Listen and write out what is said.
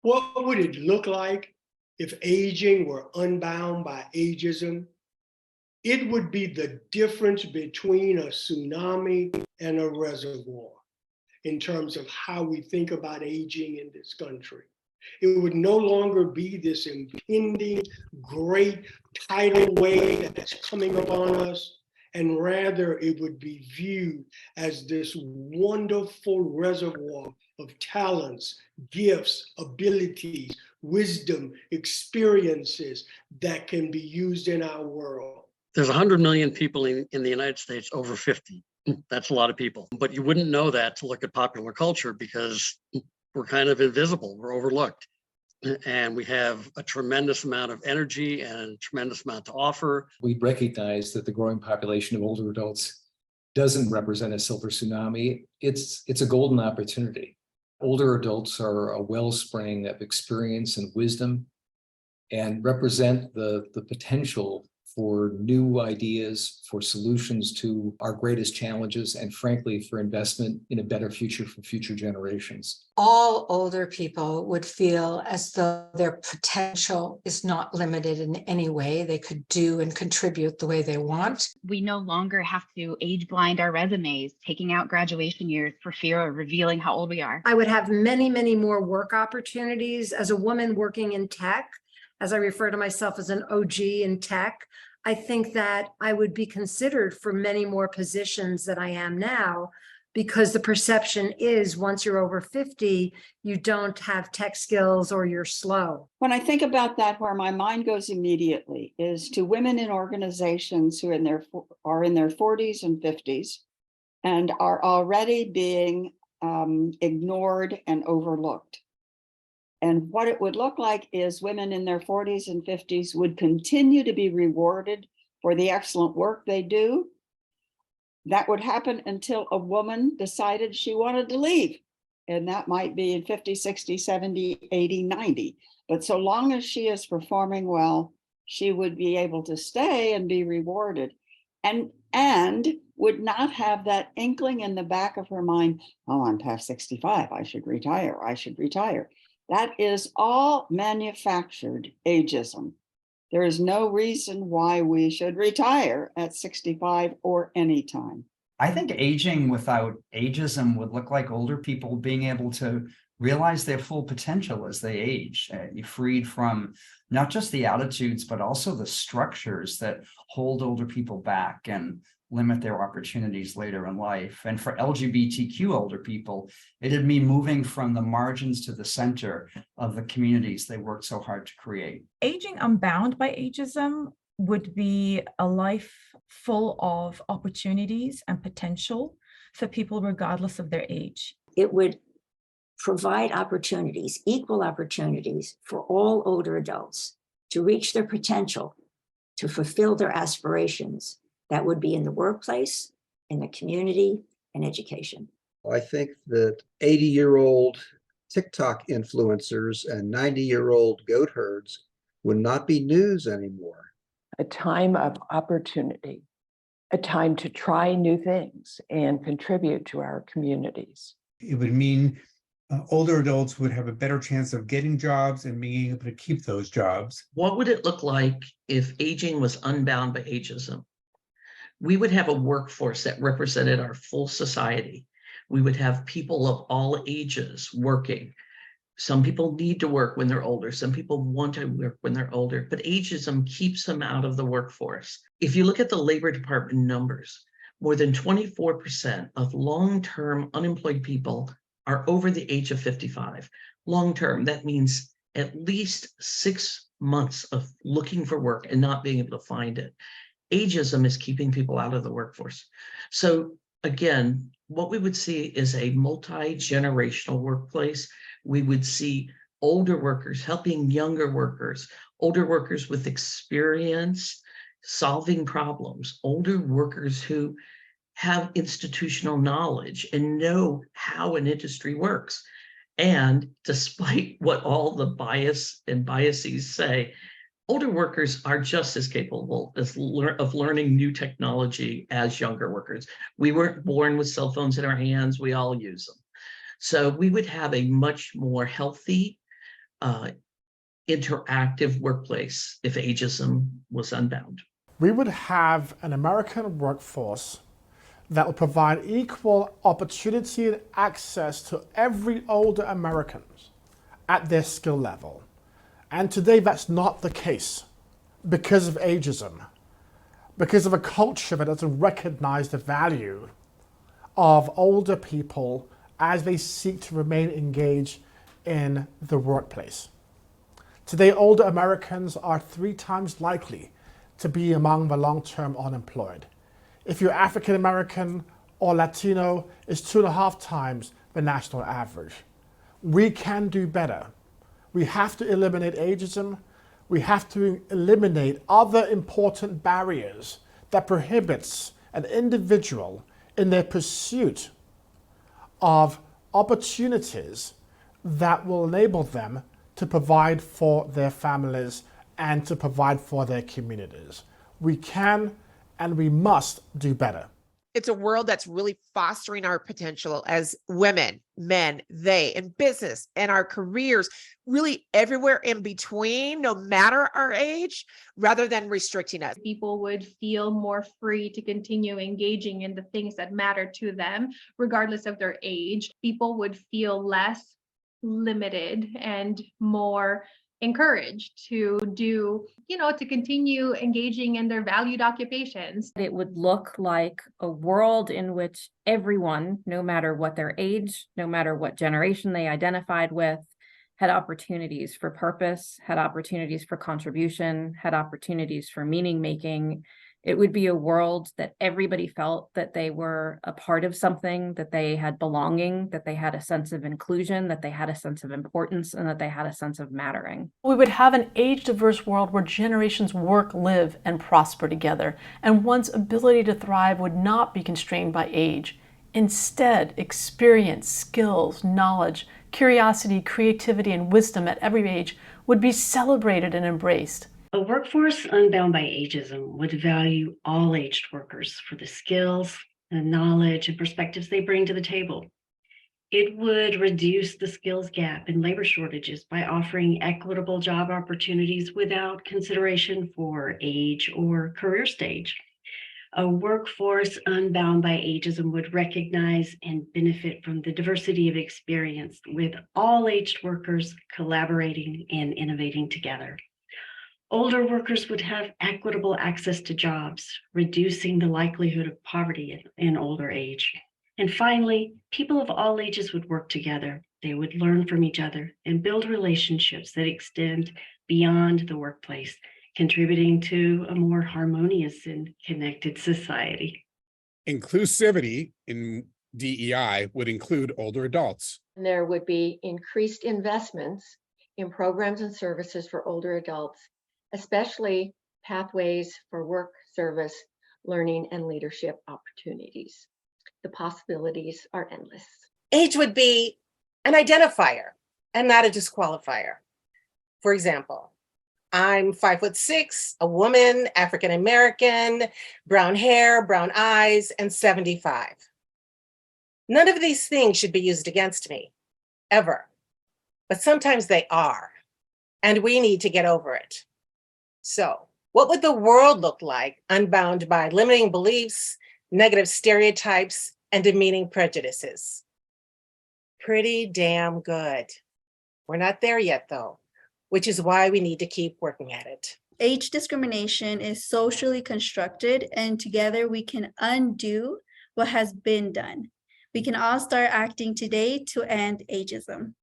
What would it look like if aging were unbound by ageism? It would be the difference between a tsunami and a reservoir in terms of how we think about aging in this country. It would no longer be this impending great tidal wave that's coming upon us, and rather it would be viewed as this wonderful reservoir of talents, gifts, abilities, wisdom, experiences that can be used in our world. There's 100 million people in the United States over 50. That's a lot of people, but you wouldn't know that to look at popular culture because we're kind of invisible, we're overlooked. And we have a tremendous amount of energy and a tremendous amount to offer. We recognize that the growing population of older adults doesn't represent a silver tsunami. It's a golden opportunity. Older adults are a wellspring of experience and wisdom and represent the potential for new ideas, for solutions to our greatest challenges, and frankly, for investment in a better future for future generations. All older people would feel as though their potential is not limited in any way. They could do and contribute the way they want. We no longer have to age blind our resumes, taking out graduation years for fear of revealing how old we are. I would have many, many more work opportunities as a woman working in tech. As I refer to myself as an OG in tech, I think that I would be considered for many more positions than I am now, because the perception is once you're over 50, you don't have tech skills or you're slow. When I think about that, where my mind goes immediately is to women in organizations who are in their 40s and 50s and are already being ignored and overlooked. And what it would look like is women in their 40s and 50s would continue to be rewarded for the excellent work they do. That would happen until a woman decided she wanted to leave. And that might be in 50, 60, 70, 80, 90. But so long as she is performing well, she would be able to stay and be rewarded. And would not have that inkling in the back of her mind, oh, I'm past 65, I should retire, I should retire. That is all manufactured ageism. There is no reason why we should retire at 65 or any time. I think aging without ageism would look like older people being able to realize their full potential as they age. You're freed from not just the attitudes, but also the structures that hold older people back and limit their opportunities later in life. And for LGBTQ older people, it'd mean moving from the margins to the center of the communities they worked so hard to create. Aging unbound by ageism would be a life full of opportunities and potential for people regardless of their age. It would provide opportunities, equal opportunities for all older adults to reach their potential, to fulfill their aspirations. That would be in the workplace, in the community, and education. I think that 80-year-old TikTok influencers and 90-year-old goat herds would not be news anymore. A time of opportunity, a time to try new things and contribute to our communities. It would mean older adults would have a better chance of getting jobs and being able to keep those jobs. What would it look like if aging was unbound by ageism? We would have a workforce that represented our full society. We would have people of all ages working. Some people need to work when they're older. Some people want to work when they're older, but ageism keeps them out of the workforce. If you look at the Labor Department numbers, more than 24% of long-term unemployed people are over the age of 55. Long-term, that means at least 6 months of looking for work and not being able to find it. Ageism is keeping people out of the workforce. So again, what we would see is a multi-generational workplace. We would see older workers helping younger workers, older workers with experience solving problems, older workers who have institutional knowledge and know how an industry works. And despite what all the bias and biases say, older workers are just as capable of learning new technology as younger workers. We weren't born with cell phones in our hands, we all use them. So we would have a much more healthy interactive workplace if ageism was unbound? We would have an American workforce that will provide equal opportunity and access to every older American at their skill level. And today that's not the case because of ageism, because of a culture that doesn't recognize the value of older people as they seek to remain engaged in the workplace. Today, older Americans are 3 times likely to be among the long-term unemployed. If you're African American or Latino, it's 2.5 times the national average. We can do better. We have to eliminate ageism. We have to eliminate other important barriers that prohibits an individual in their pursuit of opportunities that will enable them to provide for their families and to provide for their communities. We can and we must do better. It's a world that's really fostering our potential as women, men, they, in business and our careers, really everywhere in between, no matter our age, rather than restricting us. People would feel more free to continue engaging in the things that matter to them, regardless of their age. People would feel less limited and more encouraged to do, to continue engaging in their valued occupations. It would look like a world in which everyone, no matter what their age, no matter what generation they identified with, had opportunities for purpose, had opportunities for contribution, had opportunities for meaning making. It would be a world that everybody felt that they were a part of something, that they had belonging, that they had a sense of inclusion, that they had a sense of importance, and that they had a sense of mattering. We would have an age-diverse world where generations work, live, and prosper together, and one's ability to thrive would not be constrained by age. Instead, experience, skills, knowledge, curiosity, creativity, and wisdom at every age would be celebrated and embraced. A workforce unbound by ageism would value all aged workers for the skills and knowledge and perspectives they bring to the table. It would reduce the skills gap and labor shortages by offering equitable job opportunities without consideration for age or career stage. A workforce unbound by ageism would recognize and benefit from the diversity of experience, with all aged workers collaborating and innovating together. Older workers would have equitable access to jobs, reducing the likelihood of poverty in older age. And finally, people of all ages would work together. They would learn from each other and build relationships that extend beyond the workplace, contributing to a more harmonious and connected society. Inclusivity in DEI would include older adults. There would be increased investments in programs and services for older adults, especially pathways for work, service, learning, and leadership opportunities. The possibilities are endless. Age would be an identifier and not a disqualifier. For example, I'm 5'6", a woman, African American, brown hair, brown eyes, and 75. None of these things should be used against me, ever. But sometimes they are, and we need to get over it. So, what would the world look like unbound by limiting beliefs, negative stereotypes, and demeaning prejudices? Pretty damn good. We're not there yet, though, which is why we need to keep working at it. Age discrimination is socially constructed, and together we can undo what has been done. We can all start acting today to end ageism.